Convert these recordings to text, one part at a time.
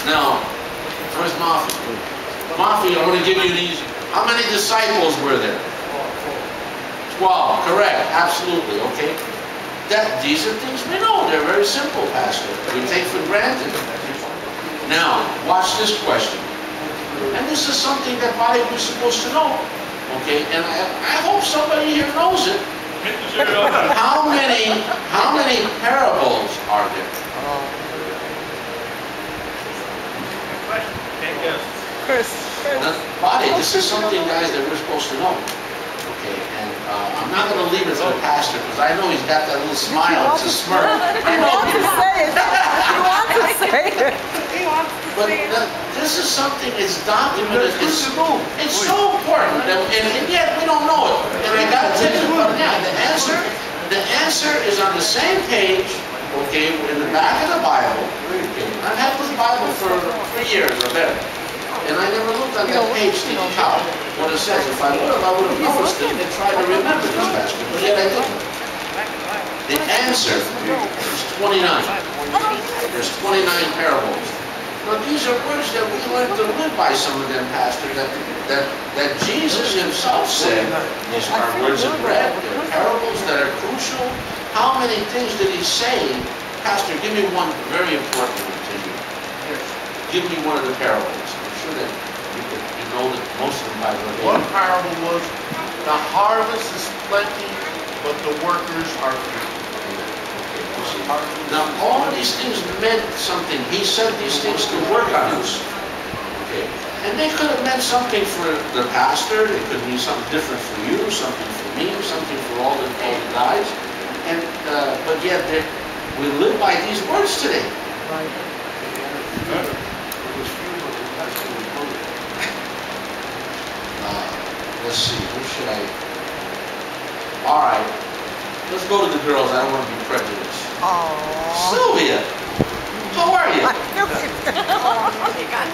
Now, where's Mafi? Mafi, I'm going to give you an easy. How many disciples were there? 12. Correct. Absolutely. Okay. These are things we know. They're very simple, Pastor. We take for granted. Now, watch this question. And this is something that probably we're supposed to know. Okay. And I hope somebody here knows it. How many parables are there? Chris. Body, this is something, guys, that we're supposed to know. Okay, and I'm not going to leave it to the pastor because I know he's got that little smile. It's a smirk. He wants to say it. He wants to say it. But this is something, it's documented. It's so important, and yet we don't know it. And I got to tell you, the answer is on the same page. Okay, in the back of the Bible. Okay, I've had this Bible for 3 years or better. And I never looked on that page to count what it says. If I would have noticed it and tried to remember this passage, but yet I didn't. The answer is 29. There's 29 parables. Now these are words that we learn to live by, some of them, Pastor, that Jesus himself said. These are words of bread, they're parables that are crucial. How many things did he say? Pastor, give me one very important one to you. Give me one of the parables. I'm sure that you know that most of them by the way. One parable was, the harvest is plenty, but the workers are few. Now all of these things meant something. He said these things to work on us. Okay. And they could have meant something for the pastor, they could mean something different for you, something for me, something for all the guys. And but yet we live by these words today. Right. Let's see, who should I? All right, let's go to the girls. I don't want to be prejudiced. Aww. Sylvia, how are you? I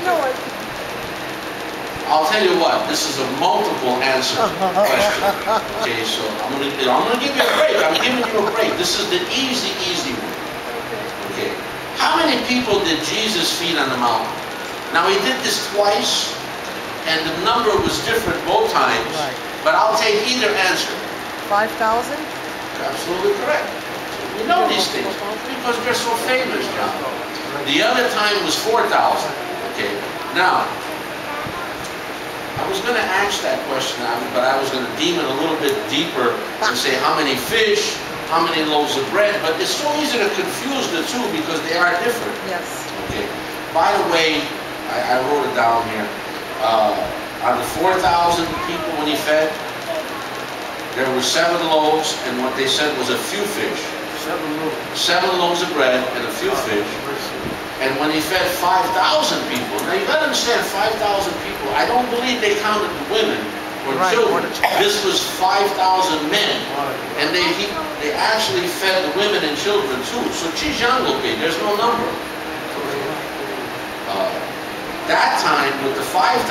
know it. I'll tell you what, this is a multiple answer question. Okay, so I'm gonna give you a break. I'm giving you a break. This is the easy one. Okay. How many people did Jesus feed on the mountain? Now he did this twice, and the number was different both times. Right. But I'll take either answer. 5,000? Absolutely correct. We know these things because they're so famous, John. The other time was 4,000. Okay. Now, I was going to ask that question, but I was going to deem it a little bit deeper and say how many fish, how many loaves of bread. But it's so easy to confuse the two because they are different. Yes. Okay. By the way, I wrote it down here. On the 4,000 people when he fed, there were 7 loaves, and what they said was a few fish. 7 loaves of bread and a few fish. And when he fed 5,000 people, now you got to understand, 5,000 people, I don't believe they counted the women or children. This was 5,000 men. And they actually fed the women and children too. So Chijangope, there's no number. That time, with the 5,000,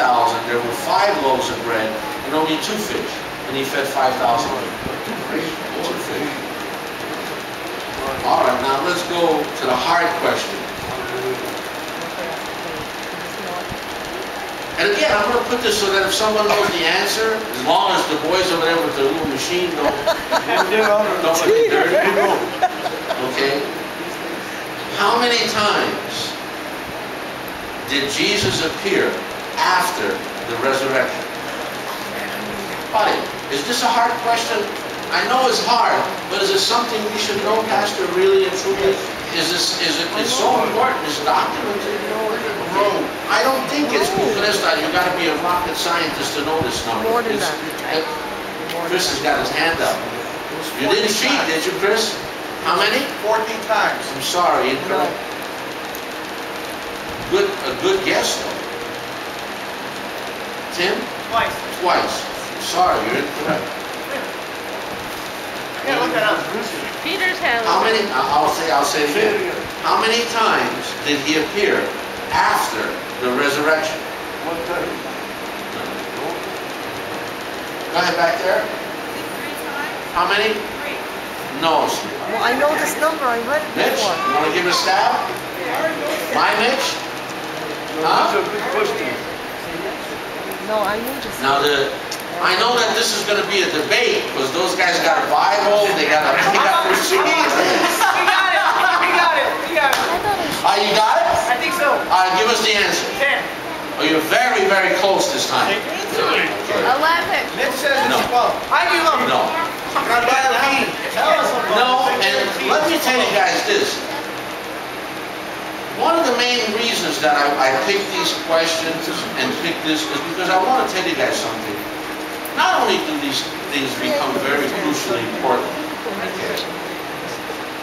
there were 5 loaves of bread and only 2 fish. And he fed 5,000 people. 2 fish. All right, now let's go to the hard question. And again, I'm going to put this so that if someone knows the answer, as long as the boys over there with the little machine don't get dirty. Okay? How many times did Jesus appear after the resurrection? Buddy, is this a hard question? I know it's hard, but is it something we should know, Pastor, really and truly? It's so important, it's documented. I don't think it's Bucharest. You got to be a rocket scientist to know this number. More than that. Chris has got his hand up. You didn't cheat, did you, Chris? How many? 14 times. I'm sorry, incorrect. A good guess, though. Tim? Twice. Twice. I'm sorry, you're incorrect. Yeah, look at us. Peter's hand. How many? I'll say it again. How many times did he appear after the resurrection? 1 time. Go ahead back there. 3 times. How many? 3. No. Well, I know this number. I read it Mitch, before. you want to give it a stab? My Mitch? Huh? These are good questions. No, I need to Now I know that this is going to be a debate because those guys got a Bible, they got receipts. We got it. You got it? I think so. Give us the answer. 10. Oh, you're very, very close this time. 11. It says No. 12. I give up. No. Tell us about No, it. and let me tell you guys this. One of the main reasons that I pick these questions and pick this is because I want to tell you guys something. Not only do these things become very crucially important,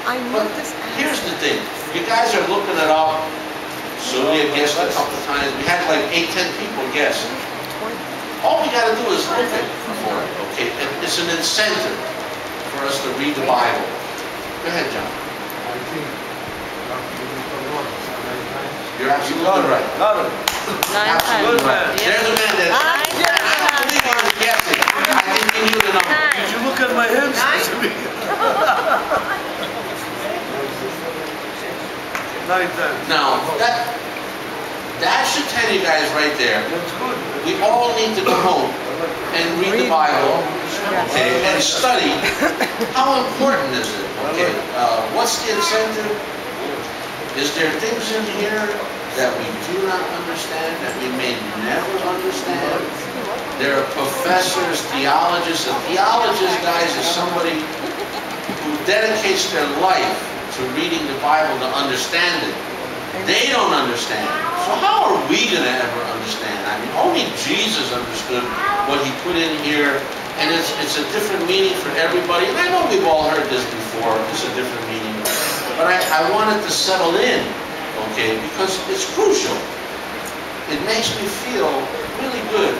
I but need this here's the thing. You guys are looking it up. Sylvia guessed a couple times. We had like 8, 10 people guess. All we got to do is look at for it, okay? It's an incentive for us to read the Bible. Go ahead, John. You're absolutely right. Got it. 9 Absolutely times. right. There's a man that I don't believe he was guessing. I think he knew the number. Did you look at my hips? 9 times. Now, that should tell you guys right there, That's good. we all need to go home and read the Bible, okay, and study. How important is it? Okay, what's the incentive? Is there things in here that we do not understand, that we may never understand? There are professors, theologists. A theologist, guys, is somebody who dedicates their life to reading the Bible to understand it. They don't understand. So how are we going to ever understand? I mean, only Jesus understood what he put in here, and it's a different meaning for everybody. And I know we've all heard this before. It's a different meaning. But I want it to settle in, okay, because it's crucial. It makes me feel really good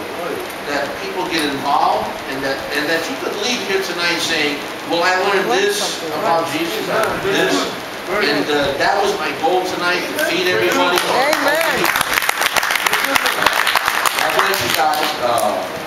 that people get involved and that you could leave here tonight saying, well, I learned this about Jesus, I learned this, and that was my goal tonight, to feed everybody. Amen. God bless you guys.